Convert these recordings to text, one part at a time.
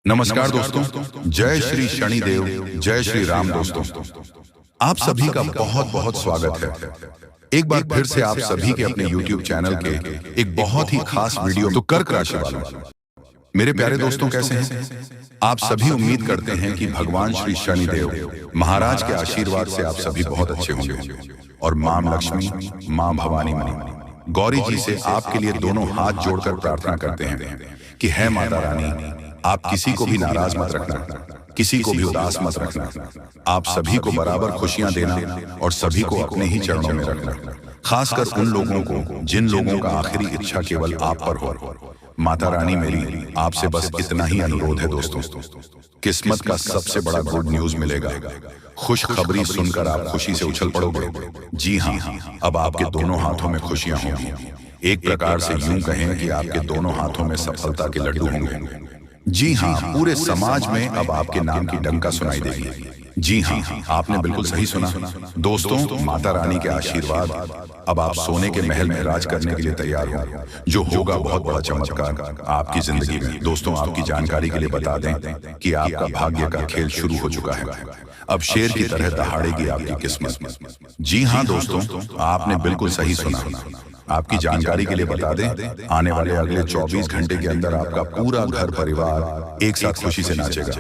नमस्कार दोस्तों, जय श्री शनिदेव, जय श्री राम। दोस्तों, आप सभी का बहुत बहुत स्वागत है। एक बार फिर से आप सभी के अपने YouTube चैनल के एक बहुत ही खास वीडियो तो कर्क राशि वालों। मेरे प्यारे दोस्तों, कैसे हैं आप सभी? उम्मीद करते हैं कि भगवान श्री शनिदेव महाराज के आशीर्वाद से आप सभी बहुत अच्छे होंगे और मां लक्ष्मी, मां भवानी, मां गौरी जी से आपके लिए दोनों हाथ जोड़कर प्रार्थना करते हैं कि है माता रानी, आप किसी को भी नाराज मत रखना, किसी को भी उदास मत रखना। आप सभी को बराबर खुशियां देना और सभी को अपने ही चरणों में रखना, खासकर उन लोगों को जिन लोगों का आखिरी इच्छा केवल आप पर हो। माता रानी, मेरी आपसे बस इतना ही अनुरोध है दोस्तों, किस्मत का सबसे बड़ा गुड न्यूज मिलेगा। खुश खबरी सुनकर आप खुशी से उछल पड़ोगे। जी हाँ, अब आपके दोनों हाथों में खुशियां होंगी। एक प्रकार से यूं कहें कि आपके दोनों हाथों में सफलता के लड्डू होंगे। जी हाँ, पूरे समाज में अब आपके नाम की डंका सुनाई देगी। जी हाँ, आपने बिल्कुल सही सुना दोस्तों। माता रानी के आशीर्वाद, अब आप सोने के महल में राज करने के लिए तैयार हो, जो होगा बहुत बड़ा चमत्कार आपकी जिंदगी में। दोस्तों, आपकी जानकारी के लिए बता दें कि आपका भाग्य का खेल शुरू हो चुका है। अब शेर की तरह दहाड़ेगी आपकी किस्मत। जी हाँ दोस्तों, आपने बिल्कुल सही सुना। आपकी जानकारी के लिए बता दें, आने वाले अगले 24 घंटे के अंदर आपका पूरा घर परिवार एक साथ खुशी से नाचेगा।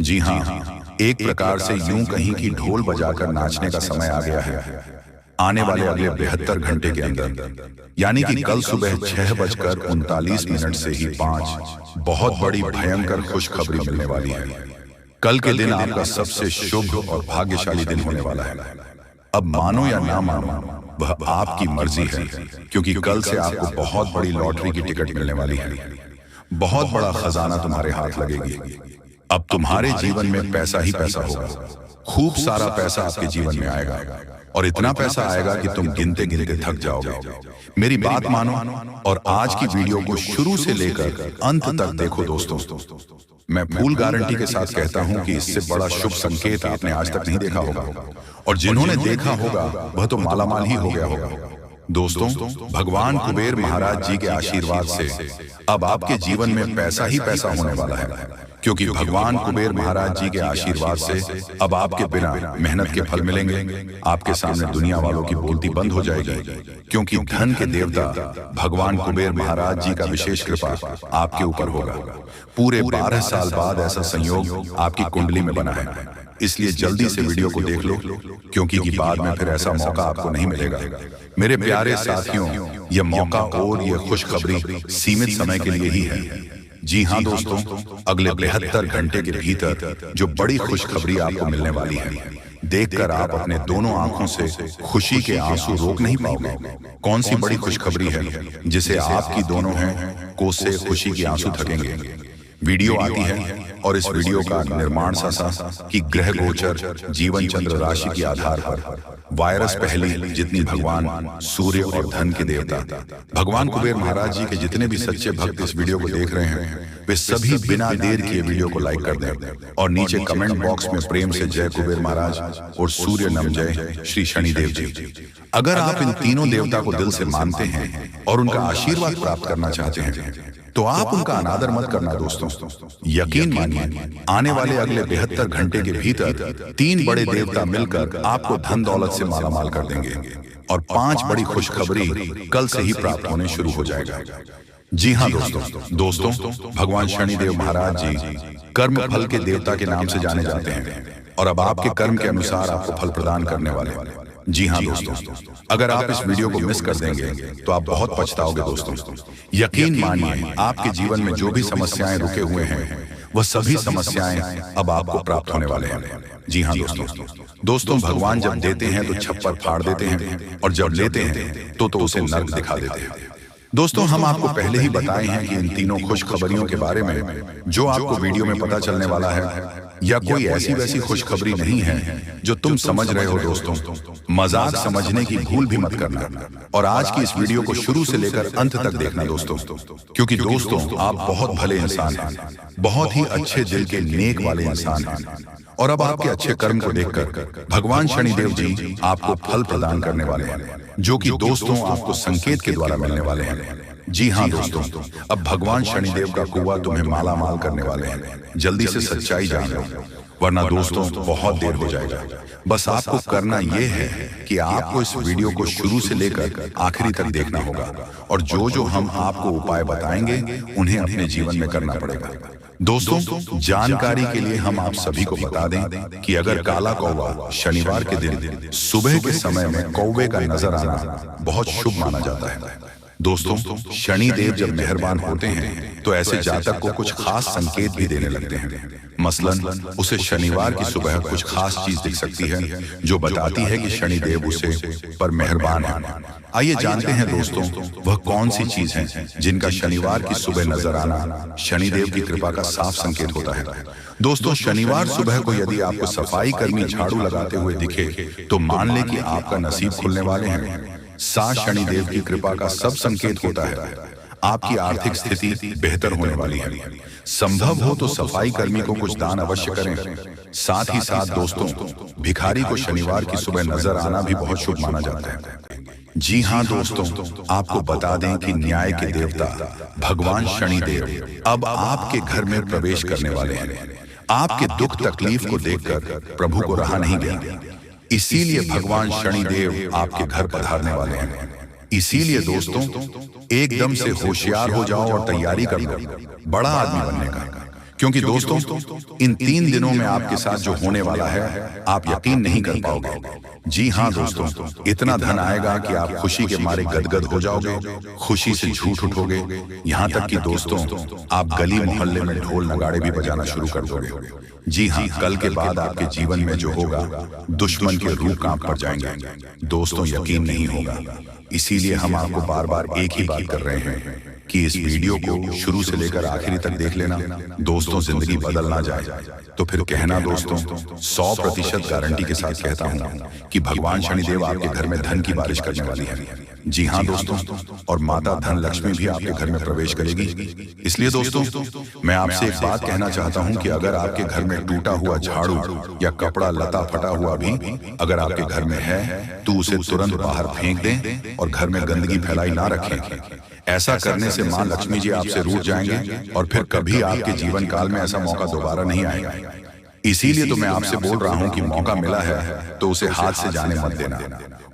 जी हाँ, एक प्रकार से यूं कहीं कि ढोल बजाकर नाचने का समय आ गया है। आने वाले अगले 72 घंटे के अंदर, यानी कि कल सुबह 6:39 से ही 5 बहुत बड़ी भयंकर खुशखबरी मिलने वाली है। कल के दिन आपका सबसे शुभ और भाग्यशाली दिन होने वाला है। अब मानो या ना मानो, वह आपकी मर्जी है, क्योंकि कल से आपको बहुत बड़ी लॉटरी की टिकट मिलने वाली है। बहुत बड़ा खजाना तुम्हारे हाथ लगेगी। अब तुम्हारे जीवन में पैसा ही पैसा होगा। खूब सारा पैसा आपके जीवन में आएगा और इतना पैसा आएगा कि तुम गिनते गिनते थक जाओगे। मेरी बात मानो और आज की वीडियो को शुरू से लेकर अंत तक देखो दोस्तों। मैं फुल गारंटी के साथ कहता हूं कि इससे बड़ा शुभ संकेत आपने आज तक नहीं देखा होगा, और जिन्होंने देखा होगा वह तो मालामाल ही हो गया होगा। दोस्तों, भगवान कुबेर महाराज जी के आशीर्वाद से अब आपके जीवन में पैसा ही पैसा होने वाला है, क्योंकि भगवान कुबेर महाराज जी के आशीर्वाद से अब आपके बिना मेहनत के फल मिलेंगे। आपके सामने दुनिया वालों की बोलती बंद हो जाएगी, क्योंकि धन के देवता भगवान कुबेर महाराज जी का विशेष कृपा आपके ऊपर होगा। पूरे 12 साल बाद ऐसा संयोग आपकी कुंडली में बना है। इसलिए जल्दी से वीडियो को देख लो, क्योंकि बाद में फिर ऐसा मौका आपको नहीं मिलेगा। मेरे प्यारे साथियों, यह मौका और यह खुशखबरी सीमित समय के लिए ही है। जी हाँ दोस्तों, अगले 72 घंटे के भीतर जो बड़ी खुशखबरी आपको मिलने वाली है, देखकर आप अपने दोनों आंखों से खुशी के आंसू रोक नहीं पाओगे। कौन सी बड़ी खुशखबरी है जिसे आपकी दोनों हैं कोसे खुशी के आंसू थकेंगे। वीडियो आती है और इस वीडियो का निर्माण सा कि ग्रह गोचर जीवन चंद्र राशि के आधार पर वायरस पहली जितनी भगवान सूर्य और धन के देवता भगवान कुबेर महाराज जी के जितने भी सच्चे भक्त इस वीडियो को देख रहे हैं, वे सभी बिना देर किए वीडियो को लाइक कर दें और नीचे कमेंट बॉक्स में प्रेम से जय कुबेर महाराज और सूर्य नम जय श्री शनिदेव जी। अगर आप इन तीनों देवता को दिल से मानते हैं और उनका आशीर्वाद प्राप्त करना चाहते हैं, तो आप उनका अनादर मत करना दोस्तों। यकीन मानिए, आने वाले अगले 72 घंटे के भीतर 3 बड़े देवता मिलकर आपको धन दौलत से मालामाल कर देंगे और 5 बड़ी खुशखबरी कल से ही प्राप्त होने शुरू हो जाएगा। जी हाँ दोस्तों, भगवान शनिदेव महाराज जी कर्म फल के देवता के नाम से जाने जाते हैं और अब आपके कर्म के अनुसार आपको फल प्रदान करने वाले। जी हाँ दोस्तों, अगर आप इस वीडियो को मिस कर देंगे तो आप बहुत पछताओगे दोस्तों। यकीन मानिए, आपके जीवन में जो भी समस्याएं रुके हुए हैं, वह सभी समस्याएं अब आपको प्राप्त होने वाले हैं। जी हाँ दोस्तों, भगवान जब देते हैं तो छप्पर फाड़ देते हैं और जब लेते हैं तो उसे नर्क दिखा देते हैं। दोस्तों, हम आपको पहले ही बताए हैं कि इन तीनों खुशखबरियों के बारे में जो आपको वीडियो में पता चलने वाला है, या कोई ऐसी वैसी खुशखबरी नहीं है जो तुम समझ रहे हो दोस्तों। मजाक समझने की भूल भी मत करना और आज की इस वीडियो को शुरू से लेकर अंत तक देखना दोस्तों, क्योंकि दोस्तों आप बहुत भले इंसान हैं, बहुत ही अच्छे दिल के नेक वाले इंसान हैं, और अब आपके अच्छे कर्म को देखकर भगवान शनिदेव जी आपको फल प्रदान करने वाले हैं, जो कि दोस्तों आपको संकेत के द्वारा मिलने वाले हैं। जी हाँ दोस्तों, अब भगवान शनिदेव का कुआं तुम्हें माला माल करने वाले हैं। जल्दी से सच्चाई जान लो, वरना दोस्तों बहुत देर हो जाएगा। बस आपको करना यह है कि आपको इस वीडियो को शुरू से लेकर आखिरी तक देखना होगा, और जो जो हम आपको उपाय बताएंगे उन्हें अपने जीवन में करना पड़ेगा। दोस्तों, जानकारी के लिए हम आप सभी को बता दें कि अगर काला कौवा शनिवार के दिन सुबह के समय में कौवे का नजर आना बहुत शुभ माना जाता है। दोस्तों, शनिदेव जब मेहरबान होते हैं तो ऐसे जातक को कुछ खास संकेत भी देने लगते हैं। मसलन उसे शनिवार की सुबह कुछ खास चीज दिख सकती है जो बताती है कि शनिदेव उसे पर मेहरबान है। आइए जानते हैं दोस्तों, वह कौन सी चीज है जिनका शनिवार की सुबह नजर आना शनिदेव की कृपा का साफ संकेत होता है। दोस्तों, शनिवार सुबह को यदि आपको सफाई कर्मी झाड़ू लगाते हुए दिखे तो मान ले कि आपका नसीब खुलने वाले हैं। साथ शनिदेव की कृपा का सब संकेत होता है आपकी आर्थिक स्थिति बेहतर होने वाली है। संभव हो तो सफाई कर्मी को कुछ दान अवश्य करें। साथ ही साथ दोस्तों, भिखारी को शनिवार की सुबह नजर आना भी बहुत शुभ माना जाता है। जी हाँ दोस्तों, आपको बता दें कि न्याय के देवता भगवान शनिदेव अब आपके घर में प्रवेश करने वाले हैं। आपके दुख तकलीफ को देखकर प्रभु को रहा नहीं गया, इसीलिए भगवान शनिदेव आपके घर पधारने वाले हैं। इसीलिए दोस्तों, एकदम से होशियार हो जाओ और तैयारी कर लो बड़ा आदमी बनने का, क्योंकि दोस्तों इन 3 दिनों में आपके साथ जो होने वाला है आप यकीन नहीं कर पाओगे। जी हाँ दोस्तों, इतना धन आएगा कि आप खुशी के मारे गदगद हो जाओगे, खुशी से झूठ उठोगे। यहाँ तक कि दोस्तों, आप गली मोहल्ले में ढोल नगाड़े भी बजाना शुरू कर दोगे। जी हाँ, कल के बाद आपके जीवन में जो होगा दुश्मन के रूह कांप पड़ जाएंगे। दोस्तों, यकीन नहीं होगा। इसीलिए हम आपको बार बार एक ही बात कर रहे हैं कि इस वीडियो को शुरू से लेकर आखिरी तक देख लेना। दोस्तों, जिंदगी बदल ना जाए तो फिर कहना। दोस्तों, 100% गारंटी के साथ कहता हूँ कि भगवान शनिदेव आपके घर में धन की बारिश करने वाली है। जी हाँ दोस्तों, और माता धन लक्ष्मी भी आपके घर में प्रवेश करेगी। इसलिए दोस्तों, मैं आपसे एक बात कहना चाहता हूँ कि अगर आपके घर में टूटा हुआ झाड़ू या कपड़ा लता फटा हुआ भी अगर आपके घर में है तो उसे तुरंत बाहर फेंक दें और घर में गंदगी फैलाई ना रखें। ऐसा करने से मां लक्ष्मी जी आपसे रूठ जाएंगे और फिर कभी आपके जीवन काल में ऐसा मौका दोबारा नहीं आएगा। इसीलिए तो मैं आपसे बोल रहा हूं कि मौका मिला है तो उसे हाथ से जाने मत देना,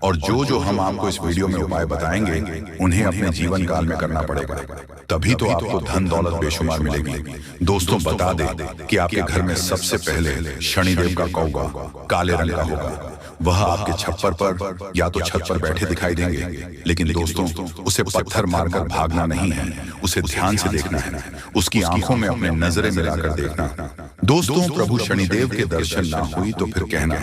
और जो जो हम आपको इस वीडियो में उपाय बताएंगे उन्हें अपने जीवन काल में करना पड़ेगा, तभी तो आपको धन दौलत बेशुमार मिलेगी। दोस्तों, बता दें कि आपके घर में सबसे पहले शनिदेव का कौवा काले रंग का होगा। वह आपके छप्पर पर या तो छत पर बैठे दिखाई देंगे, लेकिन दोस्तों उसे पत्थर मारकर भागना नहीं है, उसे ध्यान से देखना है, उसकी आंखों में अपने नजरें मिलाकर देखना। दोस्तों, प्रभु शनिदेव के दर्शन ना हुई तो फिर कहना।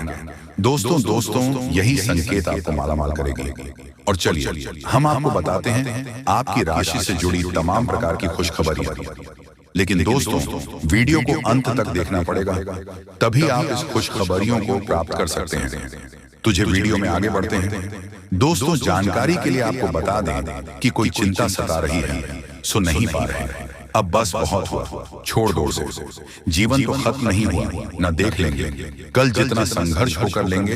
दोस्तों यही संकेत आपको मालामाल करेगी। और चलिए हम आपको बताते हैं आपकी राशि से जुड़ी तमाम प्रकार की खुशखबरियां। लेकिन दोस्तों, वीडियो को अंत तक देखना पड़ेगा, तभी आप इस खुशखबरियों को प्राप्त कर सकते हैं। तुझे वीडियो में आगे बढ़ते हैं। दोस्तों, जानकारी के लिए आपको बता दें कि कोई चिंता सता रही है, सो नहीं पा रहे हैं। अब बस बहुत हुआ, छोड़ दो उसे। जीवन तो खत्म नहीं हुआ, न देख लेंगे कल जितना संघर्ष होकर लेंगे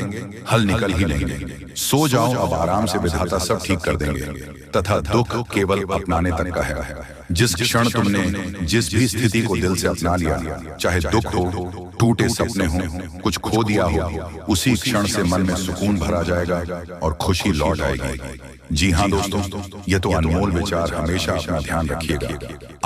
हल निकल ही लेंगे। सो जाओ, अब आराम से विधाता सब ठीक कर देंगे, तथा दुख केवल अपनाने तक का है। जिस क्षण तुमने जिस भी स्थिति को दिल से अपना लिया, चाहे दुख हो, टूटे सपने हो, कुछ खो दिया हो, उसी क्षण से मन में सुकून भरा जाएगा और खुशी लौट आएगी। जी हाँ दोस्तों, यह तो अनमोल विचार हमेशा अपना ध्यान रखिएगा,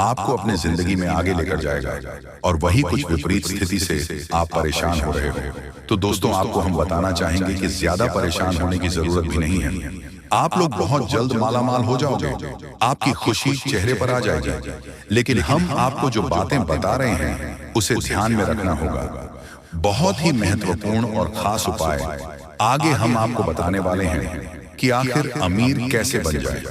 आपको अपने जिंदगी में आगे लेकर जाएगा। और वही कुछ विपरीत स्थिति से आप परेशान हो रहे हो तो दोस्तों, आपको हम बताना चाहेंगे कि ज्यादा परेशान होने की जरूरत भी नहीं है। आप लोग बहुत जल्द मालामाल हो जाओगे, आपकी खुशी चेहरे पर आ जाएगी। लेकिन हम आपको जो बातें बता रहे हैं उसे ध्यान में रखना होगा। बहुत ही महत्वपूर्ण और खास उपाय आगे हम आपको बताने वाले हैं कि आखिर अमीर कैसे बन जाए।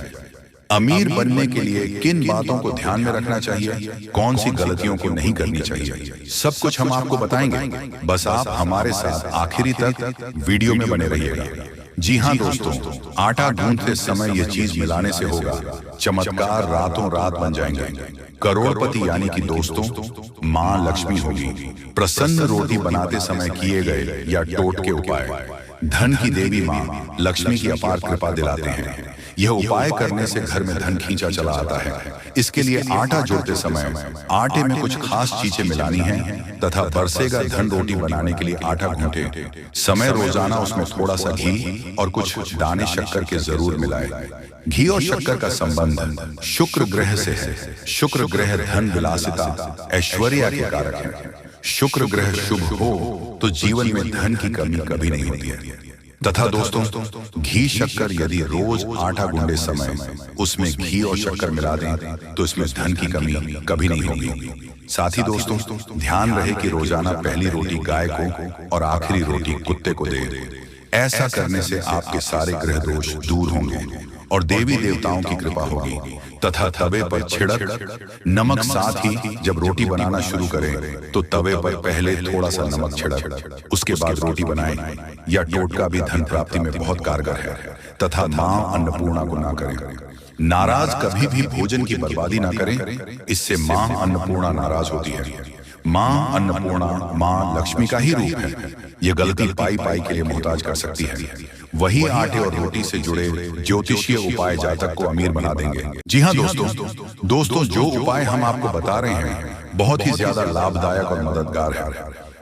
अमीर बनने के लिए किन बातों को ध्यान में रखना चाहिए, कौन सी गलतियों को नहीं करनी चाहिए, सब कुछ हम आपको बताएंगे। बस आप हमारे साथ आखिरी तक वीडियो में बने रहिएगा। जी हाँ दोस्तों, आटा गूंथते समय यह चीज मिलाने से होगा, चमत्कार रातों रात बन जाएंगे। करोड़पति यानी कि दोस्तों माँ लक्ष्मी होगी। प्रसन्न रोटी बनाते समय किए गए या टोटके उपाय धन की देवी माँ लक्ष्मी की अपार कृपा दिलाते हैं। यह उपाय करने से घर में धन खींचा चला आता है। इसके लिए आटा जोड़ते समय आटे में कुछ खास चीजें मिलानी हैं तथा बरसेगा धन रोटी बनाने के लिए आटा गूंथे समय रोजाना उसमें थोड़ा सा घी और कुछ दाने शक्कर के जरूर मिलाए। घी और शक्कर का संबंध शुक्र ग्रह से है। शुक्र ग्रह धन विलासिता ऐश्वर्य के कारक है। शुक्र ग्रह शुभ हो तो जीवन में धन की कमी कभी नहीं होती है। तथा दोस्तों, घी शक्कर यदि रोज आटा गूंदे समय उसमें घी और शक्कर मिला दें तो इसमें धन की कमी कभी नहीं होगी। साथ ही दोस्तों, ध्यान रहे कि रोजाना पहली रोटी गाय को और आखिरी रोटी कुत्ते को दे। ऐसा करने से आपके सारे ग्रह दोष दूर होंगे और देवी देवताओं की कृपा होगी। तथा तवे पर छिड़क नमक, साथ ही जब रोटी बनाना शुरू करें तो तवे पर पहले थोड़ा सा नमक छिड़क उसके बाद रोटी बनाएं। यह टोटका भी धन प्राप्ति में बहुत कारगर है। तथा मां अन्नपूर्णा को ना करें। नाराज कभी भी भोजन की बर्बादी ना करें, इससे मां अन्नपूर्णा नाराज होती है। मां अन्नपूर्णा मां लक्ष्मी का ही रूप है। ये गलती पाई पाई के लिए मोहताज कर सकती है। वही आटे और रोटी से जुड़े ज्योतिषीय उपाय जातक को अमीर बना देंगे। जी हाँ दोस्तों, जो उपाय हम आपको बता रहे हैं बहुत ही ज्यादा लाभदायक और मददगार है।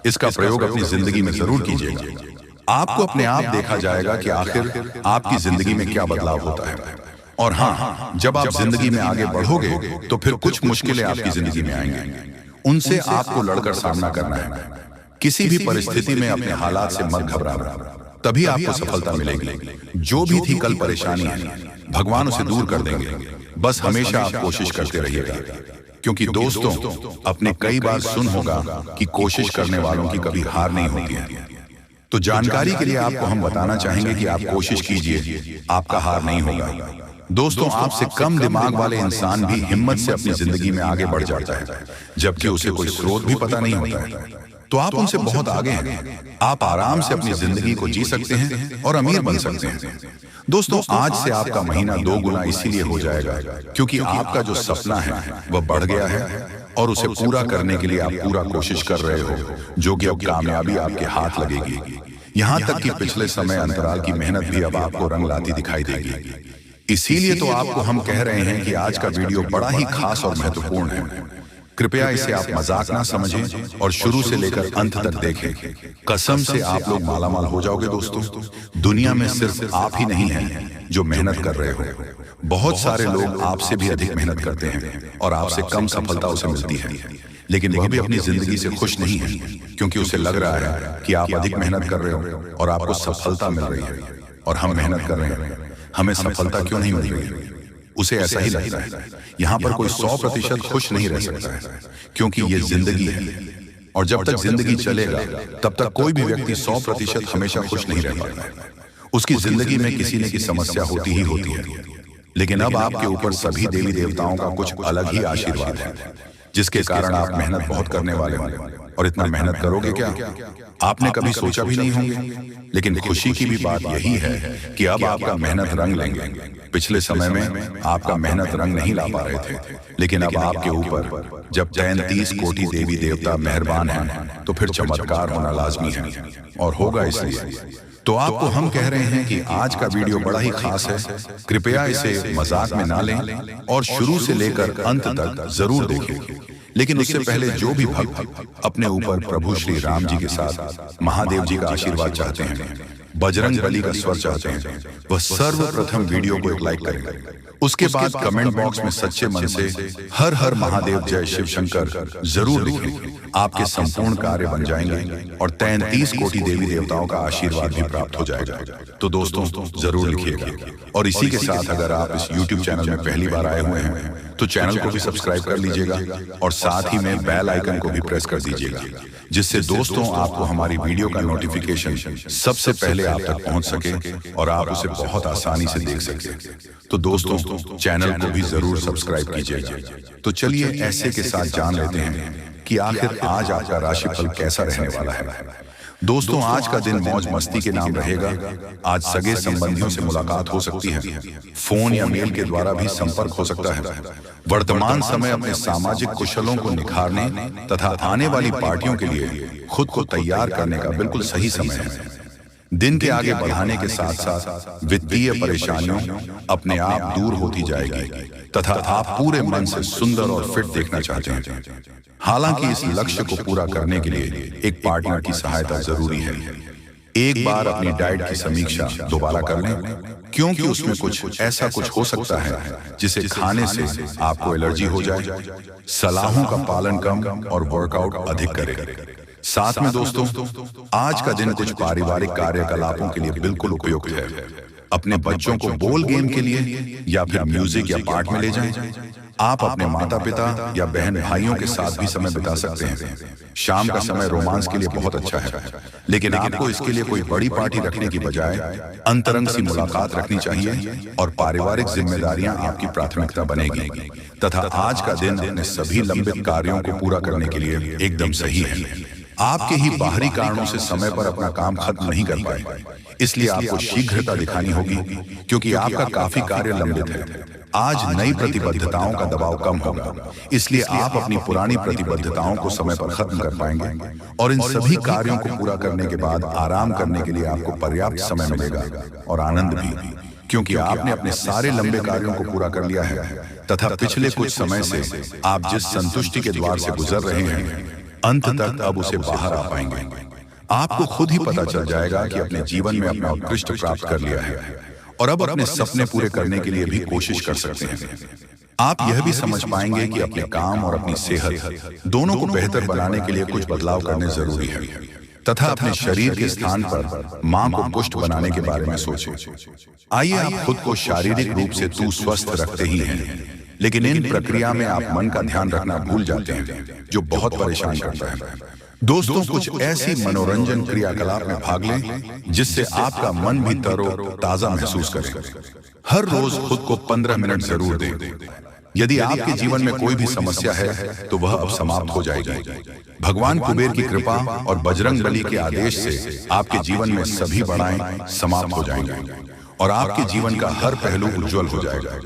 इसका प्रयोग अपनी जिंदगी में जरूर कीजिएगा। आपको अपने आप देखा जाएगा कि आखिर आपकी जिंदगी में क्या बदलाव होता है। और हाँ, जब आप जिंदगी में आगे बढ़ोगे तो फिर कुछ मुश्किलें आपकी जिंदगी में आएंगी। उनसे आपको लड़कर सामना करना है। किसी भी परिस्थिति में अपने हालात से मत घबराना, तभी आपको सफलता मिलेगी। जो भी थी कल परेशानी है, भगवान उसे दूर कर देंगे। बस हमेशा आप कोशिश करते रहिएगा, क्योंकि दोस्तों, आपने कई बार सुन होगा कि कोशिश करने वालों की कभी हार नहीं होती है। तो जानकारी के लिए आपको हम बताना चाहेंगे कि आप कोशिश कीजिए, आपका हार नहीं होगा। दोस्तों, आपसे कम दिमाग वाले इंसान भी हिम्मत से अपनी जिंदगी में आगे बढ़ जाता है, जबकि उसे कोई स्रोत भी पता नहीं होता है। तो आप उनसे बहुत आगे हैं। आप आराम से अपनी जिंदगी को जी सकते हैं और अमीर बन सकते हैं। दोस्तों, आज से आपका महीना 2 गुना इसीलिए हो जाएगा क्योंकि आपका जो सपना है वह बढ़ गया है और उसे पूरा करने के लिए आप पूरा कोशिश कर रहे हो, जो कि अब कामयाबी आपके हाथ लगेगी। यहाँ तक कि पिछले समय अंतराल की मेहनत भी अब आपको रंग लाती दिखाई देगी। इसीलिए तो आपको हम कह रहे हैं कि आज का वीडियो बड़ा ही खास और महत्वपूर्ण है। कृपया इसे आप मजाक ना समझें और शुरू से लेकर अंत तक देखें। कसम से आप लोग मालामाल हो जाओगे। दोस्तों, दुनिया में सिर्फ आप ही नहीं हैं जो मेहनत कर रहे हो। बहुत सारे लोग आपसे भी अधिक मेहनत करते हैं और आपसे कम सफलता उसे मिलती है, लेकिन वह भी अपनी जिंदगी से खुश नहीं है, क्योंकि उसे लग रहा है कि आप अधिक मेहनत कर रहे हो और आपको सफलता मिल रही है और हम मेहनत कर रहे हैं, हमें सफलता क्यों नहीं मिल रही। उसे ऐसा ही लगता है। यहाँ पर कोई 100% खुश नहीं रह सकता है, क्योंकि ये जिंदगी है और जब तक जिंदगी चलेगा तब तक कोई भी व्यक्ति 100% हमेशा खुश नहीं रह पाता है। उसकी जिंदगी में किसी न किसी समस्या होती ही होती है। लेकिन अब आपके ऊपर सभी देवी देवताओं का कुछ अलग ही आशीर्वाद है, जिसके कारण आप मेहनत बहुत करने वाले होंगे। और इतना मेहनत करोगे क्या आपने कभी सोचा भी नहीं होंगे। लेकिन खुशी की भी बात यही है कि अब आपका मेहनत रंग लेंगे। पिछले समय में आपका मेहनत रंग नहीं ला पा रहे थे, लेकिन अब आपके ऊपर जब 33 कोटि देवी देवता मेहरबान हैं तो फिर चमत्कार होना लाजमी है और होगा। इसलिए तो आपको हम कह रहे हैं कि आज का वीडियो बड़ा ही खास है। कृपया इसे मजाक में ना लें और शुरू से लेकर अंत तक जरूर देखें। लेकिन उससे पहले जो भी भक्त अपने ऊपर प्रभु श्री राम जी के साथ महादेव जी का आशीर्वाद चाहते हैं, बजरंग बली का स्वर चाहते हैं, वह सर्वप्रथम वीडियो को एक लाइक करें। उसके बाद कमेंट बॉक्स में सच्चे मन से हर हर महादेव जय शिव शंकर जरूर लिखें। आपके संपूर्ण कार्य बन जाएंगे और 33 कोटि देवी देवताओं का आशीर्वाद भी प्राप्त हो जाएगा। तो दोस्तों, जरूर लिखिएगा। और इसी के साथ अगर आप इस YouTube चैनल में पहली बार आए हुए हैं तो चैनल को भी सब्सक्राइब कर लीजिएगा और साथ ही में बेल आइकन को भी प्रेस कर दीजिएगा, जिससे दोस्तों आपको हमारी वीडियो का नोटिफिकेशन सबसे पहले आप तक पहुंच सके और आप उसे बहुत आसानी से देख सके। तो दोस्तों, चैनल को भी जरूर सब्सक्राइब कीजिएगा। तो चलिए ऐसे के साथ जान लेते हैं कि आखिर आज आपका राशिफल कैसा रहने वाला है। दोस्तों, आज का दिन मौज मस्ती के नाम रहेगा। आज सगे संबंधियों से मुलाकात हो सकती है, फोन या मेल के द्वारा भी संपर्क हो सकता है। वर्तमान समय अपने सामाजिक कुशलों को निखारने तथा आने वाली पार्टियों के लिए खुद को तैयार करने का बिल्कुल सही समय है। दिन के आगे बढ़ाने के साथ साथ वित्तीय परेशानियों अपने आप दूर होती जाएगी तथा आप पूरे मन से सुंदर और फिट देखना चाहते हैं। हालांकि इस लक्ष्य को पूरा करने के लिए एक पार्टनर की सहायता जरूरी है। एक बार अपनी डाइट की समीक्षा दोबारा कर लें, क्योंकि उसमें कुछ ऐसा कुछ हो सकता है जिसे खाने से आपको एलर्जी हो जाए। सलाहों का पालन कम और वर्कआउट अधिक करें। साथ में दोस्तों, आज का दिन कुछ पारिवारिक कार्यकलापों के लिए बिल्कुल उपयुक्त है। अपने बच्चों को बॉल गेम के लिए या फिर म्यूजिक या पार्क में ले जाएं। आप अपने माता पिता या बहन भाइयों के साथ भी समय बिता सकते हैं। शाम का समय रोमांस के लिए बहुत अच्छा है, लेकिन आपको इसके लिए कोई बड़ी पार्टी रखने की बजाय अंतरंग सी मुलाकात रखनी चाहिए और पारिवारिक जिम्मेदारियां आपकी प्राथमिकता बनेगी तथा आज का दिन अपने सभी लंबित कार्यों को पूरा करने के लिए एकदम सही है। आपके ही बाहरी कारणों से समय पर अपना काम खत्म नहीं कर पाए, इसलिए आपको शीघ्रता दिखानी होगी, क्योंकि आपका काफी कार्य लंबित है। आज नई प्रतिबद्धताओं का दबाव कम होगा, इसलिए आप अपनी पुरानी प्रतिबद्धताओं को समय पर खत्म कर पाएंगे और इन सभी कार्यों को पूरा करने के बाद आराम करने के लिए आपको पर्याप्त समय मिलेगा और आनंद भी, क्योंकि आपने अपने सारे लंबे कार्यों को पूरा कर लिया है तथा पिछले कुछ समय से आप जिस संतुष्टि के द्वार से गुजर रहे हैं, अंत तक अब उसे बाहर आ पाएंगे। आपको खुद ही पता चल जाएगा कि अपने जीवन में अपना उत्कृष्ट प्राप्त कर लिया है और अब अपने सपने पूरे करने के लिए भी कोशिश कर सकते हैं। आप यह भी समझ पाएंगे कि अपने काम और अपनी सेहत दोनों को बेहतर बनाने के लिए कुछ बदलाव करने जरूरी है तथा अपने शरीर के स्थान पर मां को पुष्ट बनाने के बारे में सोचें। आइए, आप खुद को शारीरिक रूप से तू स्वस्थ रखते ही हैं, लेकिन इन प्रक्रिया में आप मन का ध्यान रखना भूल जाते हैं, जो बहुत परेशान करता है। दोस्तों, कुछ ऐसी मनोरंजन क्रियाकलाप में भाग लें जिससे आपका मन भी तरो ताजा महसूस करे। हर रोज खुद को 15 मिनट जरूर दें। यदि आपके जीवन में कोई भी समस्या है तो वह अब समाप्त हो जाएगी। भगवान कुबेर की कृपा और बजरंग बली के आदेश से आपके जीवन में सभी बाधाएं समाप्त हो जाएंगी और आपके जीवन का हर पहलू उज्जवल हो जाएगा।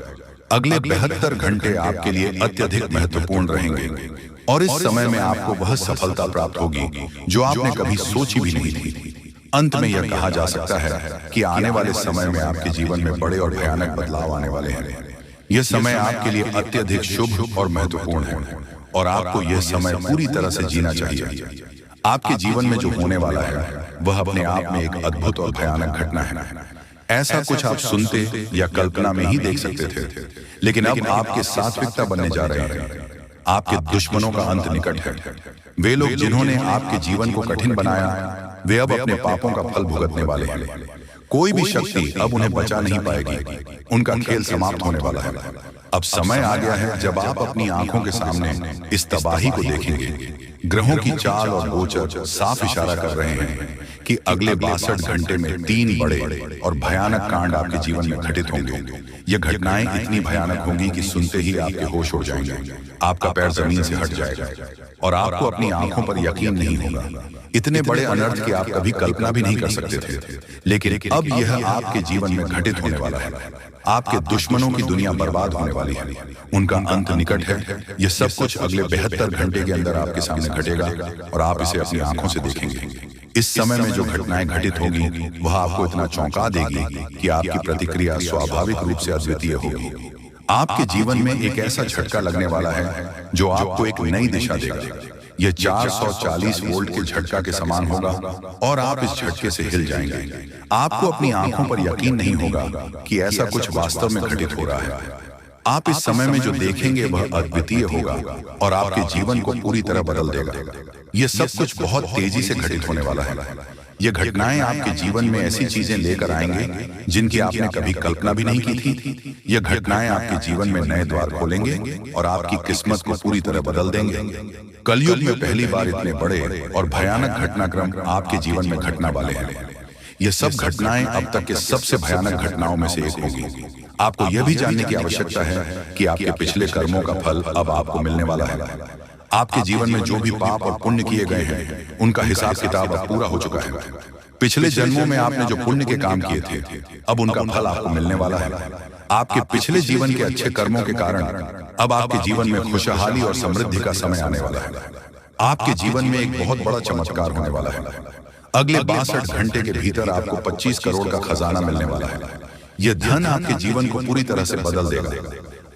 अगले 72 घंटे आपके लिए अत्यधिक महत्वपूर्ण रहेंगे और इस समय में आपको वह सफलता प्राप्त होगी जो आपने कभी सोची भी नहीं थी। अंत में यह कहा जा सकता है कि आने वाले समय में आपके जीवन में बड़े और भयानक बदलाव आने वाले हैं। यह समय आपके लिए अत्यधिक शुभ और महत्वपूर्ण है और आपको यह समय पूरी तरह से जीना चाहिए। आपके जीवन में जो होने वाला है वह अपने आप में एक अद्भुत और भयानक घटना है। ऐसा कुछ आप सुनते या कल्पना में ही देख सकते थे, लेकिन अब आपके सात्विकता बनने जा रहे हैं। आपके दुश्मनों का अंत निकट है। वे लोग जिन्होंने आपके जीवन को कठिन बनाया, वे अब अपने पापों का फल भुगतने वाले हैं। कोई भी शक्ति अब उन्हें बचा नहीं पाएगी। उनका खेल समाप्त होने वाला है। अब समय आ गया है जब आप अपनी आंखों के सामने इस तबाही को देखेंगे। ग्रहों की चाल और गोचर साफ इशारा कर रहे हैं कि अगले 62 घंटे में 3 बड़े और भयानक कांड आपके जीवन में घटित होंगे। ये घटनाएं इतनी भयानक होंगी कि सुनते ही आपके होश उड़ जाएंगे, आपका पैर जमीन से हट जाएगा और आपको अपनी आंखों पर यकीन नहीं होगा। इतने बड़े अनर्थ की आप कभी कल्पना भी नहीं कर सकते थे, लेकिन अब यह आपके जीवन में घटित होने वाला है। आपके दुश्मनों की दुनिया बर्बाद होने वाली है, उनका अंत निकट है। यह सब कुछ अगले 72 घंटे के अंदर आपके सामने घटेगा और आप इसे अपनी आंखों से देखेंगे। इस समय में जो घटनाएं घटित होगी वह आपको इतना चौंका देगी कि आपकी प्रतिक्रिया स्वाभाविक रूप से अद्वितीय होगी। आपके जीवन में एक ऐसा झटका लगने वाला है जो आपको एक नई दिशा देगा। यह 440 वोल्ट के झटका के समान होगा और आप इस झटके से हिल जाएंगे। आपको अपनी आंखों पर यकीन नहीं होगा कि ऐसा कुछ वास्तव में घटित हो रहा है। आप इस समय में जो देखेंगे वह अद्वितीय होगा और आपके जीवन को पूरी तरह बदल देगा। यह सब कुछ बहुत तेजी से घटित होने वाला है। ये घटनाएं आपके जीवन में ऐसी चीजें लेकर आएंगे जिनकी आपने कभी कल्पना भी नहीं की थी। ये घटनाएं आपके जीवन में नए द्वार खोलेंगे और आपकी किस्मत को पूरी तरह बदल देंगे। कलयुग में पहली बार इतने बड़े और भयानक घटनाक्रम आपके जीवन में घटने वाले हैं। ये सब घटनाएं अब तक के सबसे भयानक घटनाओं में से एक होगी। आपको यह भी जानने की आवश्यकता है कि आपके पिछले कर्मों का फल अब आपको मिलने वाला है। आपके जीवन में जो भी पाप और पुण्य किए गए हैं उनका हिसाब किताब अब पूरा हो चुका है। पिछले जन्मों में आपने जो पुण्य के काम किए थे अब उनका फल आपको मिलने वाला है। आपके पिछले जीवन के अच्छे कर्मों के कारण अब आपके जीवन में खुशहाली और समृद्धि का समय आने वाला है। आपके जीवन में एक बहुत बड़ा चमत्कार होने वाला है। अगले 62 घंटे के भीतर आपको 25 करोड़ का खजाना मिलने वाला है। यह धन आपके जीवन को पूरी तरह से बदल देगा।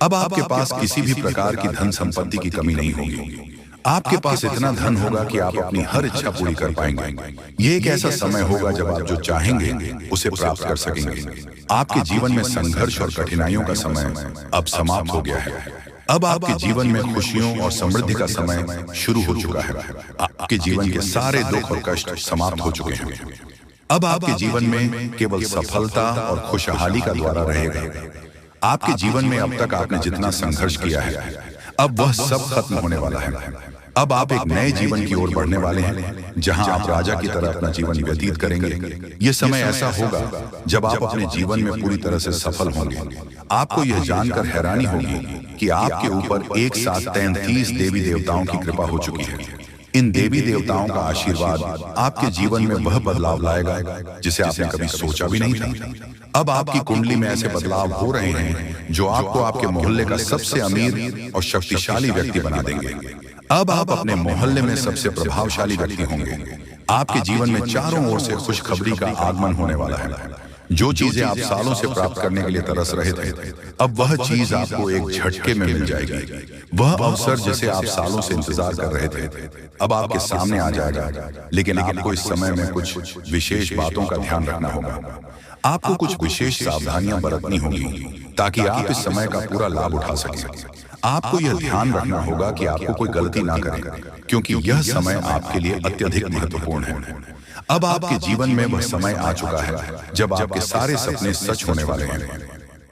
अब आपके पास किसी भी प्रकार की धन संपत्ति की कमी नहीं होगी। आपके पास इतना धन होगा कि आप अपनी हर इच्छा पूरी कर पाएंगे। ये एक ऐसा समय होगा जब आप जो चाहेंगे उसे प्राप्त कर सकेंगे। आपके जीवन में संघर्ष और कठिनाइयों का समय अब समाप्त हो गया है। अब आपके जीवन में खुशियों और समृद्धि का समय शुरू हो चुका है। आपके जीवन के सारे दुख और कष्ट समाप्त हो चुके हैं। अब आपके जीवन में केवल सफलता और खुशहाली का द्वारा रहेगा। आपके जीवन में अब तक आपने जितना संघर्ष किया है, अब वह सब खत्म होने वाला है। अब आप एक नए जीवन की ओर बढ़ने वाले हैं, जहां आप राजा की तरह अपना जीवन व्यतीत करेंगे। यह समय ऐसा होगा जब आप अपने जीवन में पूरी तरह से सफल होंगे। आपको यह जानकर हैरानी होगी कि आपके ऊपर एक साथ 33 देवी देवताओं की कृपा हो चुकी है। इन देवी देवताओं का आशीर्वाद आपके जीवन में वह बदलाव लाएगा जिसे आपने कभी सोचा भी नहीं था। अब आपकी कुंडली में ऐसे बदलाव हो रहे हैं जो आपको आपके मोहल्ले का सबसे अमीर और शक्तिशाली व्यक्ति बना देंगे। अब आप अपने मोहल्ले में सबसे प्रभावशाली व्यक्ति होंगे। आपके जीवन में चारों ओर से खुशखबरी का आगमन होने वाला है। जो चीजें आप सालों से प्राप्त करने के लिए तरस रहे थे, अब वह चीज आपको एक झटके में मिल जाएगी। वह अवसर जिसे आप सालों से इंतजार कर रहे थे, अब आपके सामने आ जाएगा। लेकिन आपको इस समय में कुछ विशेष बातों का ध्यान रखना होगा। आपको कुछ विशेष सावधानियां बरतनी होंगी ताकि आप इस समय का पूरा लाभ उठा सकें। आपको यह ध्यान रखना होगा कि आपको कोई गलती ना करें, क्योंकि यह समय आपके लिए अत्यधिक महत्वपूर्ण है। अब आपके जीवन में वह समय आ चुका है जब आपके सारे सपने सच होने वाले हैं।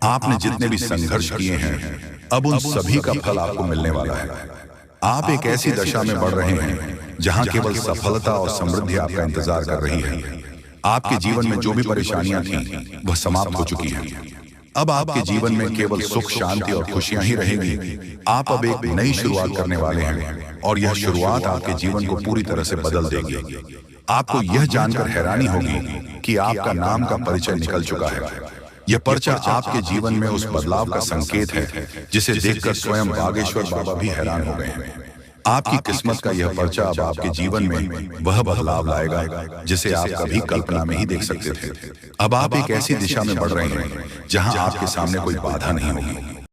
आपने जितने भी संघर्ष किए हैं, अब उन सभी का फल आपको मिलने वाला है। आप एक ऐसी दशा में बढ़ रहे हैं जहां केवल सफलता और समृद्धि आपका इंतजार कर रही है। आपके जीवन में जो भी परेशानियां थीं, वह समाप्त हो चुकी हैं। अब आपके जीवन में केवल सुख, शांति और खुशियां ही रहेंगी। आप अब एक नई शुरुआत करने वाले हैं और यह शुरुआत आपके जीवन को पूरी तरह से बदल देगी। आपको यह जानकर हैरानी होगी कि आपका नाम का परिचय निकल चुका है। यह पर्चा आपके जीवन में उस बदलाव का संकेत है जिसे देखकर स्वयं बागेश्वर बाबा भी हैरान हो गए हैं। आपकी किस्मत का यह पर्चा अब आपके जीवन में वह बदलाव लाएगा जिसे आप कभी कल्पना में ही देख सकते थे। अब आप एक ऐसी दिशा में बढ़ रहे हैं जहां आपके सामने कोई बाधा नहीं होगी।